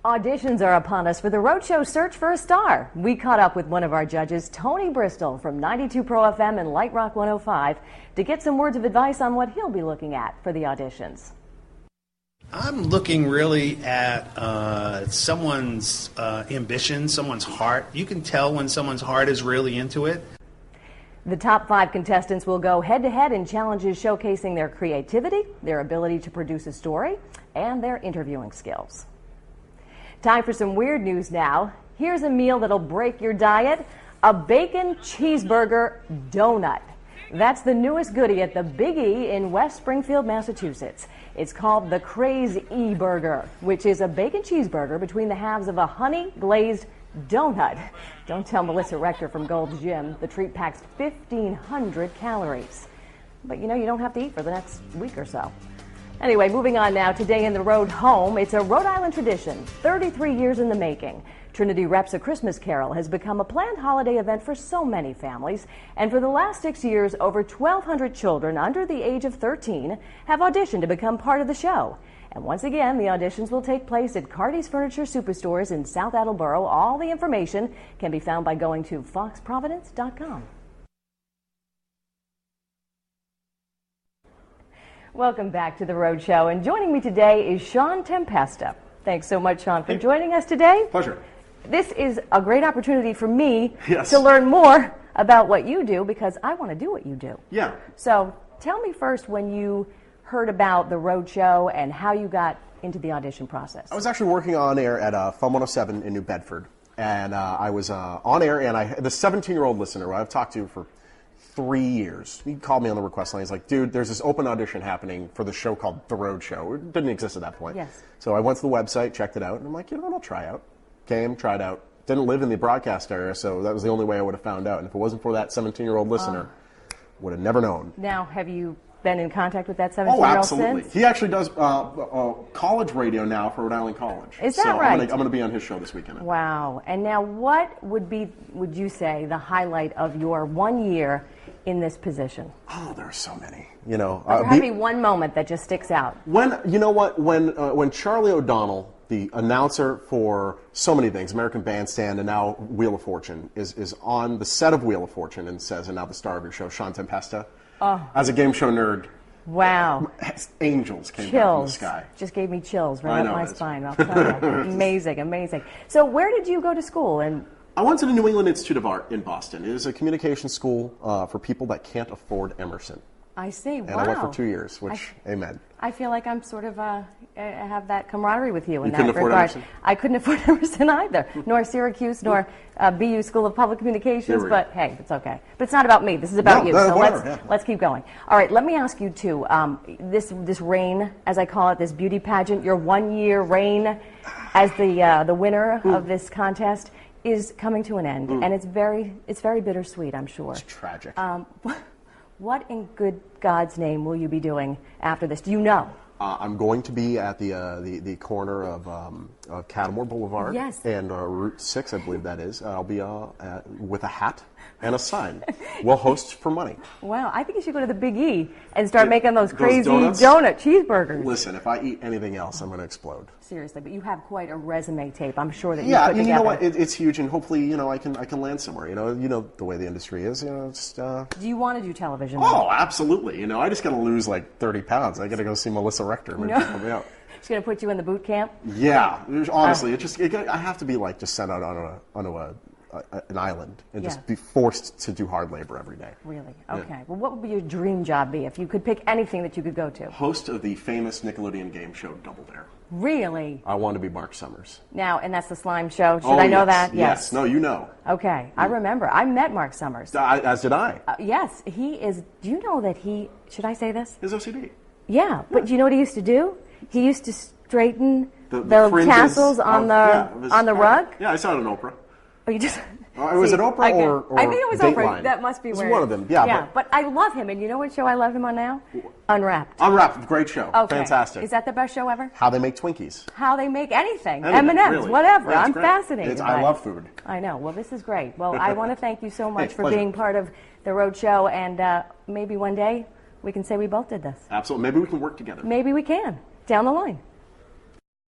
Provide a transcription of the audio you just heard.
Auditions are upon us for the Roadshow Search for a Star. We caught up with one of our judges, Tony Bristol from 92 Pro FM and Light Rock 105, to get some words of advice on what he'll be looking at for the auditions. I'm looking really at someone's ambition, someone's heart. You can tell when someone's heart is really into it. The top 5 contestants will go head-to-head in challenges showcasing their creativity, their ability to produce a story, and their interviewing skills. Time for some weird news now. Here's a meal that'll break your diet: a bacon cheeseburger donut. That's the newest goodie at the Big E in West Springfield, Massachusetts. It's called the Craze-E Burger, which is a bacon cheeseburger between the halves of a honey-glazed donut. Don't tell Melissa Rector from Gold's Gym. The treat packs 1,500 calories. But you know, you don't have to eat for the next week or so. Anyway, moving on now. Today in the road home, it's a Rhode Island tradition, 33 years in the making. Trinity Reps A Christmas Carol has become a planned holiday event for so many families. And for the last 6 years, over 1,200 children under the age of 13 have auditioned to become part of the show. And once again, the auditions will take place at Cardi's Furniture Superstores in South Attleboro. All the information can be found by going to foxprovidence.com. Welcome back to the Road Show, and joining me today is Sean Tempesta. Thanks so much, Sean, for joining us today. Pleasure. This is a great opportunity for me to learn more about what you do, because I want to do what you do. Yeah. So tell me first when you heard about the Road Show and how you got into the audition process. I was actually working on air at Fun 107 in New Bedford, and I was on air, and the 17-year-old listener who I've talked to for 3 years, he called me on the request line. He's like, dude, there's this open audition happening for the show called The Road Show. It didn't exist at that point. Yes. So I went to the website, checked it out, and I'm like, you know what, I'll try out. Came, tried out. Didn't live in the broadcast area, so that was the only way I would have found out. And if it wasn't for that 17-year-old listener, would have never known. Now, have you been in contact with that 17-year-old absolutely. since? He actually does college radio now for Rhode Island College. Is that right? I'm going to be on his show this weekend. Wow. And now what would you say, the highlight of your 1 year in this position? Oh, there are so many. You know, there had to be one moment that just sticks out. When Charlie O'Donnell, the announcer for so many things, American Bandstand and now Wheel of Fortune, is on the set of Wheel of Fortune and says, and now the star of your show, Sean Tempesta, as a game show nerd. Wow. Angels came down from the sky. Just gave me chills right up my spine. I'll tell you. Amazing, amazing. So where did you go to school? And I went to the New England Institute of Art in Boston. It is a communication school for people that can't afford Emerson. I see. Wow. And I went for 2 years, which, amen. I feel like I'm sort of, I have that camaraderie with you in you that couldn't afford regard. Emerson? I couldn't afford Emerson either, nor Syracuse, nor BU School of Public Communications, but hey, it's okay. But it's not about me. This is about you, so let's keep going. All right, let me ask you too, this reign, as I call it, this beauty pageant, your 1 year reign as the winner of this contest is coming to an end, and it's very bittersweet, I'm sure. It's tragic. What in good God's name will you be doing after this? Do you know? I'm going to be at the corner of Cattamore Boulevard and Route 6, I believe that is. I'll be with a hat and a sign. We'll host for money. Wow, I think you should go to the Big E and start making those crazy donut cheeseburgers. Listen, if I eat anything else, I'm going to explode. Seriously, but you have quite a resume tape, I'm sure, that you put together. You know what? It's huge, and hopefully, I can land somewhere. You know the way the industry is. Just. Do you want to do television? Oh, absolutely. I just got to lose like 30 pounds. I got to go see Melissa Rector. Maybe she'll help me out. She's going to put you in the boot camp? Yeah, honestly, I have to be just sent out on an island and just be forced to do hard labor every day. Really? Okay. Yeah. Well, what would your dream job be if you could pick anything that you could go to? Host of the famous Nickelodeon game show Double Dare. Really? I want to be Mark Summers. Now, and that's the slime show. Should I know that? Yes. No, you know. Okay. I remember. I met Mark Summers. As did I. Yes. He is. Do you know that should I say this? His OCD. Yeah. But do you know what he used to do? He used to straighten the tassels on the rug. Yeah, I saw it on Oprah. Oh, you just... was it Oprah or I think it was Dateline? Oprah. That must be where... It's one of them, yeah. But I love him, and you know what show I love him on now? Unwrapped. Unwrapped, great show. Okay. Fantastic. Is that the best show ever? How they make Twinkies. How they make anything. Anything, M&Ms, really. whatever. Yeah, I'm great. fascinated. I love food. I know. Well, this is great. Well, I want to thank you so much for pleasure. being part of the Road Show, and maybe one day we can say we both did this. Absolutely. Maybe we can work together. Maybe we can. Down the line.